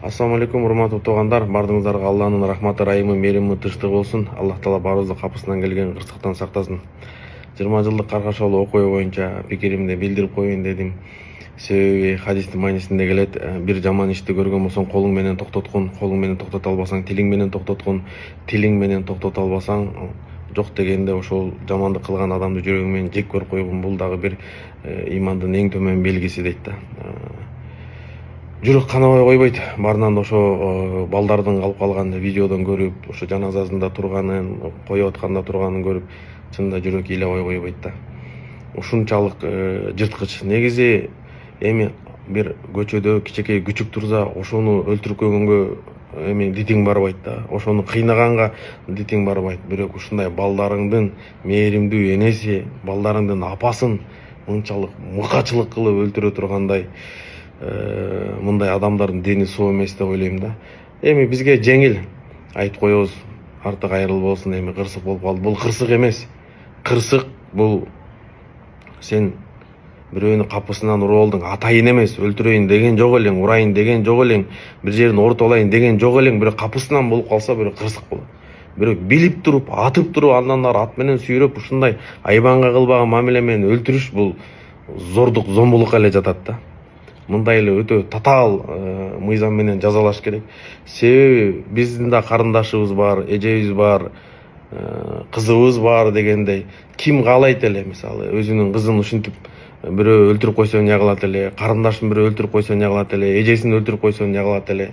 Ассаламу алейкум, урматтуу туугандар. Бардыңыздарга Алланын рахматы, райымы, мээрими, тынчтыгы болсун. Аллах таала баарыбызды капысынан келген кырсыктан сактасын. 20 жылдык каргашалуу окуя боюнча пикиримди билдирип коеюн дедим. Себеби хадистин маанисинде келет: бир жаман ишти көргөн болсоң колуң менен токтоткун, колуң менен токтото албасаң тилиң менен токтоткун, тилиң менен токтото албасаң жок дегенде ошол жамандык кылган адамды жүрөгүң менен жек көрүп койгун. Бул дагы бир имандын эң төмөн белгиси дейт да. Жүрөк канабай койбойт. Баарынан ошо балдардын калып калган видеодон көрүп, ошо жаназасында турганын, коюп атканда турганын көрүп, чынында жүрөк ыйлабай койбойт да. Ушунчалык жырткыч. Негизи эми бир көчөдө кичинекей күчүк турса, ошону өлтүрүп койгөнгө эми дитиң барбайт да. Ошону кыйнаганга дитиң барбайт. Бирок ушундай балдарыңдын мээримдүү энеси, балдарыңдын апасын мынчалык мыкачылык кылып өлтүрө тургандай мындай адамдардын дени соо эмес деп ойлойм да. Эми бизге жеңил айтып коебуз, артык айрыл болсун, эми кырсык болуп калды. Бул кырсык эмес. Кырсык бул сен бирөөнүн капысынан уруп алдың, атайын эмес, өлтүрөйүн деген жок элең, урайын деген жок элең, бир жерин ооруп алайын деген жок элең, бирок капысынан болуп калса бирок кырсык болот. Бирок билип туруп, атып туруп, андан ары ат менен сүйрөп, ушундай айбанга кылбаган мамиле менен өлтүрүш бул зордук, зомбулукка эле жатат да. Мындай эле өтө татаал мыйзам менен жазалаш керек. Себеби биздин да карындашыбыз бар, эжебиз бар, кызыбыз бар дегендей. Ким каалайт эле, мисалы, өзүнүн кызын ушинтип бирөө өлтүрүп койсо эмне кылат эле, карындашын бирөө өлтүрүп койсо эмне кылат эле, эжесин өлтүрүп койсо эмне кылат эле.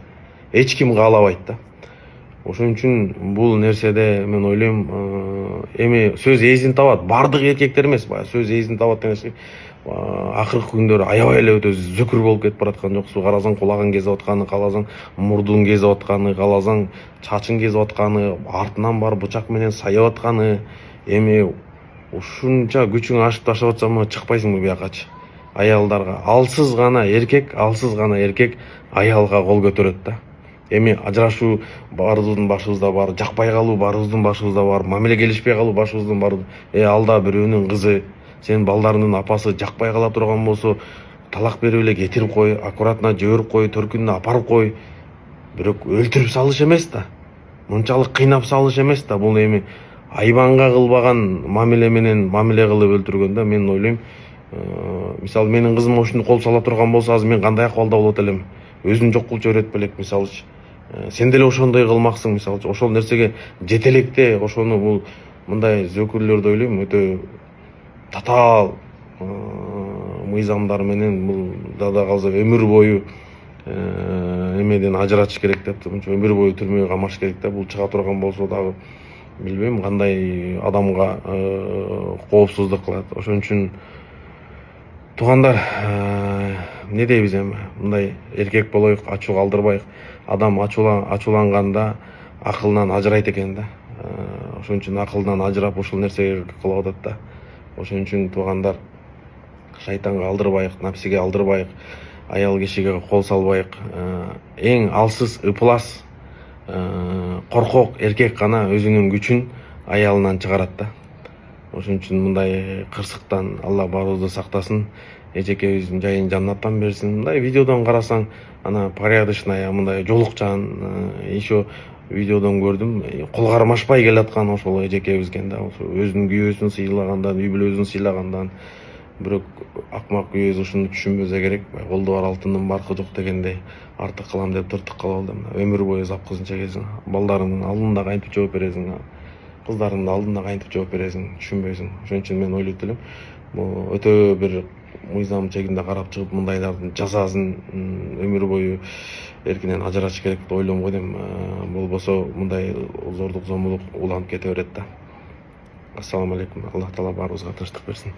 Эч ким каалабайт да. Ошон үчүн бул нерседе мен ойлойм, эми сөз эзин табат. Бардык эркектер эмес, баягы сөз эзин табат деген акыркы күндөрү аябай эле өтө зөкүр болуп кетип бараткан жоксу? Карасаң кулагын кезип атканы, кааласаң мурдун кезип атканы, кааласаң чачын кезип атканы, артынан барып бычак менен саяп атканы. Эми ушунча күчүң ашып таштап атсамы чыкпайсыңбы биякачы? Аялдарга алсыз гана эркек аялга кол көтөрөт да. Эми ажырашуу баарыбыздын башыбызда бар, жакпай калуу баарыбыздын башыбызда бар, мамиле келишпей калуу башыбыздын бар. Ал да бирөөнүн кызы, сен балдарыңдын апасы жакпай кала турган болсо, талак берип эле кетирип кой, аккуратно жиберип кой, төркүнүнө апарып кой. Бирок өлтүрүп салыш эмес да. Мынчалык кыйнап салыш эмес да. Бул эми айбанга кылбаган мамиле менен мамиле кылып өлтүргөн да. Мен ойлойм, мисалы менин кызыма ушинтип кол сала турган болсо, азыр мен кандай акыбалда болот элем? Өзүн жок кылчу берет белек, мисалычы. Сен деле ошондой кылмаксың, мисалычы. Ошол нерсеге жете электе ошону бул мындай зөкүрлөрдү ойлойм өтө татаал мыйзамдар менен бул дада калса өмүр бою эмеден ажыратыш керек деп, өмүр бою түрмөгө камаш керек да. Бул чыга турган болсо дагы билбейм кандай адамга коопсуздук кылат. Ошон үчүн туугандар, эмне дейбиз эми? Мындай эркек болоюк, ачуу калтырбайык. Адам ачууланганда акылынан ажырайт экен да. Ошон үчүн акылдан ажырап ушул нерсеге кылып атат да. Ошон үчүн туугандар, шайтанга алдырбайык, напсиге алдырбайык, аял кишиге кол салбайык. Эң алсыз, ыплас, коркок эркек гана өзүнүн күчүн аялынан чыгарат да. Ошон үчүн мындай кырсыктан Алла баарыбызды сактасын, эжекебиздин жайын жаннаттан берсин. Мындай видеодон карасаң, ана порядочная, мындай жолукчан, еще видеодон көрдүм, кол кармашпай келаткан ошол эжекебизген да. Өзүнүн күйөөсүн сыйлагандан, үй бүлөсүн сыйлагандан. Бирок акмак күйөөсү ушуну түшүнбөсө керек. Колдо бар алтындын баркы жок дегендей, артык кылам деп тыртык кылып алдым. Өмүр бою запкызын чегесиң, балдарыңдын алдында кантип жооп бересиң, кыздарыңдын алдында кантип жооп бересиң, түшүнбөйсүң. Ошон үчүн мен ойлойт элем, бул өтө бир мыйзам чегинде карап чыгып, мындайлардын жазасын өмүр бою эркинен ажыратыш керек деп ойлойм го дейм. Болбосо мындай зордук, зомбулук уланып кете берет да. Ассаламу алейкум. Аллах таала баарыбызга тынчтык берсин.